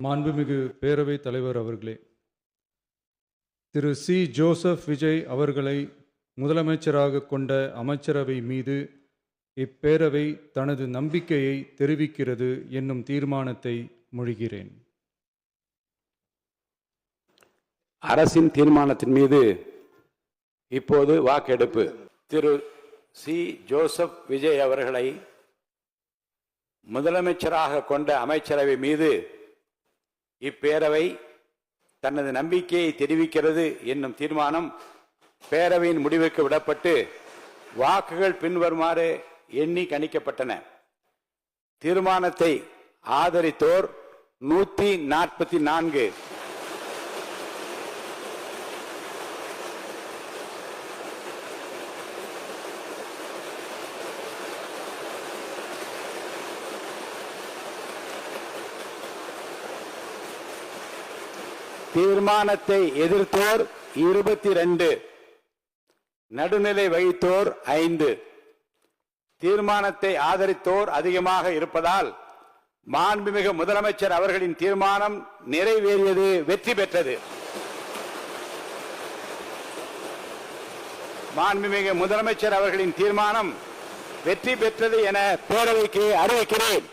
மாண்புமிகு பேரவைத் தலைவர் அவர்களே, திரு சி. ஜோசப் விஜய் அவர்களை முதலமைச்சராக கொண்ட அமைச்சரவை மீது இப்பேரவை தனது நம்பிக்கையை தெரிவிக்கிறது என்னும் தீர்மானத்தை மொழிகிறேன். அரசின் தீர்மானத்தின் மீது இப்போது வாக்கெடுப்பு. திரு சி. ஜோசப் விஜய் அவர்களை முதலமைச்சராக கொண்ட அமைச்சரவை மீது இப்பேரவை தனது நம்பிக்கையை தெரிவிக்கிறது என்னும் தீர்மானம் பேரவையின் முடிவுக்கு விடப்பட்டு வாக்குகள் பின்வருமாறு எண்ணி கணிக்கப்பட்டன. தீர்மானத்தை ஆதரித்தோர் 144, தீர்மானத்தை எதிர்த்தோர் 22, நடுநிலை வகித்தோர் 5. தீர்மானத்தை ஆதரித்தோர் அதிகமாக இருப்பதால் மாண்புமிகு முதலமைச்சர் அவர்களின் தீர்மானம் நிறைவேறியது, வெற்றி பெற்றது. மாண்புமிகு முதலமைச்சர் அவர்களின் தீர்மானம் வெற்றி பெற்றது என பேரவைக்கு அறிவிக்கிறேன்.